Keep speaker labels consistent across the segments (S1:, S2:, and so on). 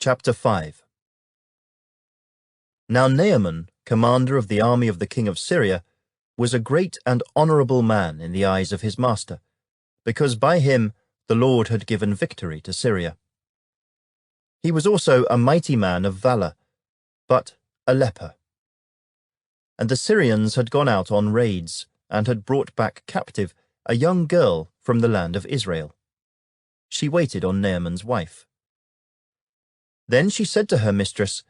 S1: Chapter 5. Now Naaman, commander of the army of the king of Syria, was a great and honorable man in the eyes of his master, because by him the Lord had given victory to Syria. He was also a mighty man of valor, but a leper. And the Syrians had gone out on raids, and had brought back captive a young girl from the land of Israel. She waited on Naaman's wife. Then she said to her mistress,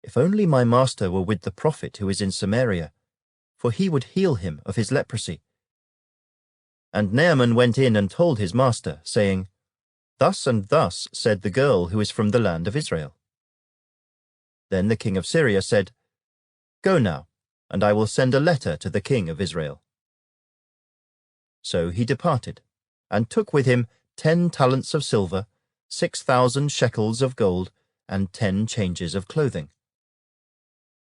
S1: "If only my master were with the prophet who is in Samaria, for he would heal him of his leprosy." And Naaman went in and told his master, saying, "Thus and thus said the girl who is from the land of Israel." Then the king of Syria said, "Go now, and I will send a letter to the king of Israel." So he departed, and took with him 10 talents of silver, 6,000 shekels of gold, and 10 changes of clothing.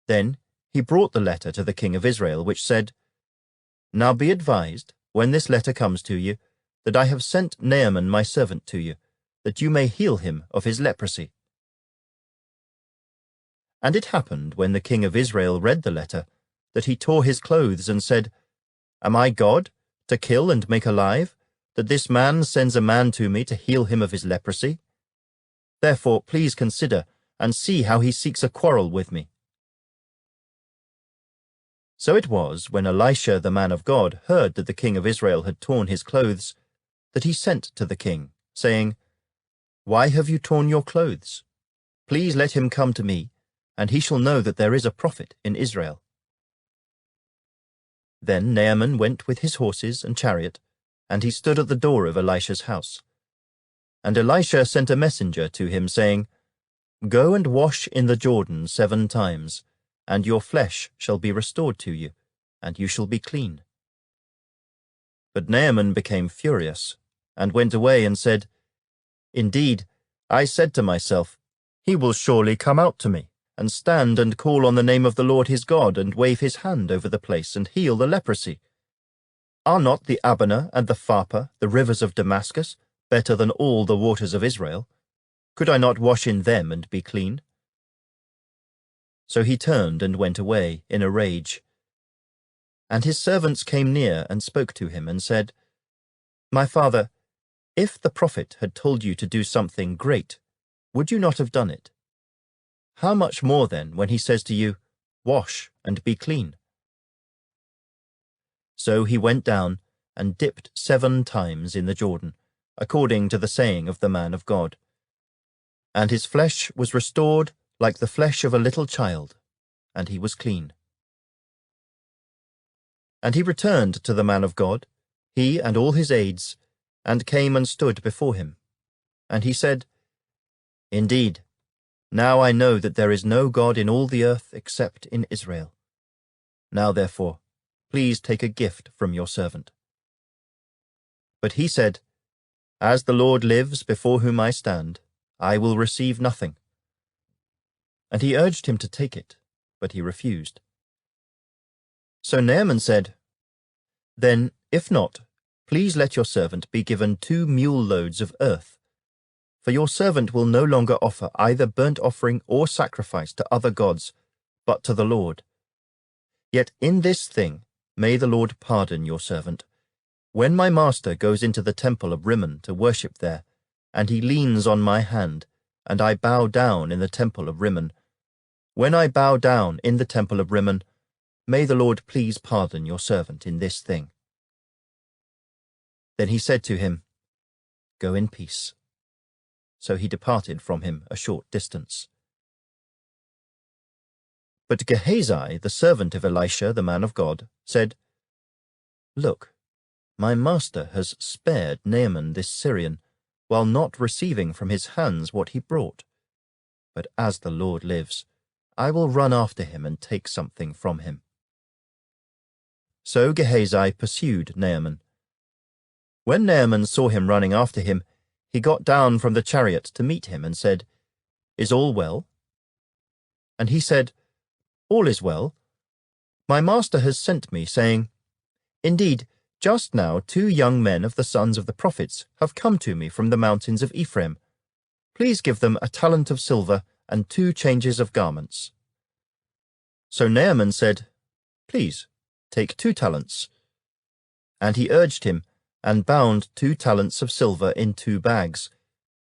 S1: Then he brought the letter to the king of Israel, which said, "Now be advised, when this letter comes to you, that I have sent Naaman my servant to you, that you may heal him of his leprosy." And it happened, when the king of Israel read the letter, that he tore his clothes and said, "Am I God, to kill and make alive, that this man sends a man to me to heal him of his leprosy? Therefore please consider, and see how he seeks a quarrel with me." So it was, when Elisha the man of God heard that the king of Israel had torn his clothes, that he sent to the king, saying, "Why have you torn your clothes? Please let him come to me, and he shall know that there is a prophet in Israel." Then Naaman went with his horses and chariot, and he stood at the door of Elisha's house. And Elisha sent a messenger to him, saying, "Go and wash in the Jordan 7 times, and your flesh shall be restored to you, and you shall be clean." But Naaman became furious, and went away and said, "Indeed, I said to myself, he will surely come out to me, and stand and call on the name of the Lord his God, and wave his hand over the place, and heal the leprosy. Are not the Abana and the Pharpar, the rivers of Damascus, better than all the waters of Israel? Could I not wash in them and be clean?" So he turned and went away in a rage. And his servants came near and spoke to him, and said, "My father, if the prophet had told you to do something great, would you not have done it? How much more then when he says to you, 'Wash and be clean'?" So he went down and dipped 7 times in the Jordan, according to the saying of the man of God. And his flesh was restored like the flesh of a little child, and he was clean. And he returned to the man of God, he and all his aides, and came and stood before him. And he said, "Indeed, now I know that there is no God in all the earth except in Israel. Now therefore, please take a gift from your servant." But he said, "As the Lord lives before whom I stand, I will receive nothing." And he urged him to take it, but he refused. So Naaman said, "Then, if not, please let your servant be given 2 mule loads of earth, for your servant will no longer offer either burnt offering or sacrifice to other gods, but to the Lord. Yet in this thing may the Lord pardon your servant. When my master goes into the temple of Rimmon to worship there, and he leans on my hand, and I bow down in the temple of Rimmon, when I bow down in the temple of Rimmon, may the Lord please pardon your servant in this thing." Then he said to him, "Go in peace." So he departed from him a short distance. But Gehazi, the servant of Elisha the man of God, said, "Look, my master has spared Naaman this Syrian, while not receiving from his hands what he brought. But as the Lord lives, I will run after him and take something from him." So Gehazi pursued Naaman. When Naaman saw him running after him, he got down from the chariot to meet him and said, "Is all well?" And he said, "All is well. My master has sent me, saying, 'Indeed, just now 2 young men of the sons of the prophets have come to me from the mountains of Ephraim. Please give them a talent of silver and 2 changes of garments. So Naaman said, Please, take 2 talents. And he urged him, and bound 2 talents of silver in 2 bags,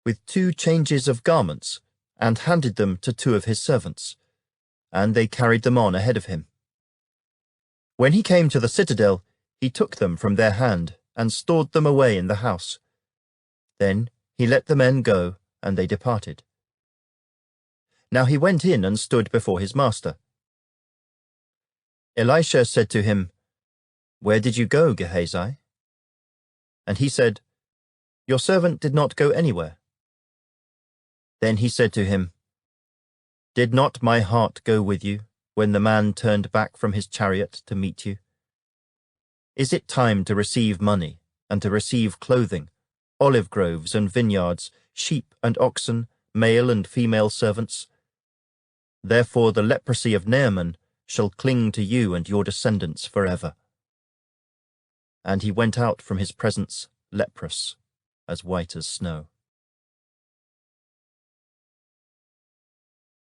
S1: with 2 changes of garments, and handed them to 2 of his servants. And they carried them on ahead of him. When he came to the citadel, he took them from their hand, and stored them away in the house. Then he let the men go, and they departed. Now he went in and stood before his master. Elisha said to him, Where did you go, Gehazi? And he said, Your servant did not go anywhere. Then he said to him, Did not my heart go with you when the man turned back from his chariot to meet you? Is it time to receive money and to receive clothing, olive groves and vineyards, sheep and oxen, male and female servants? Therefore the leprosy of Naaman shall cling to you and your descendants forever. And he went out from his presence leprous, as white as snow.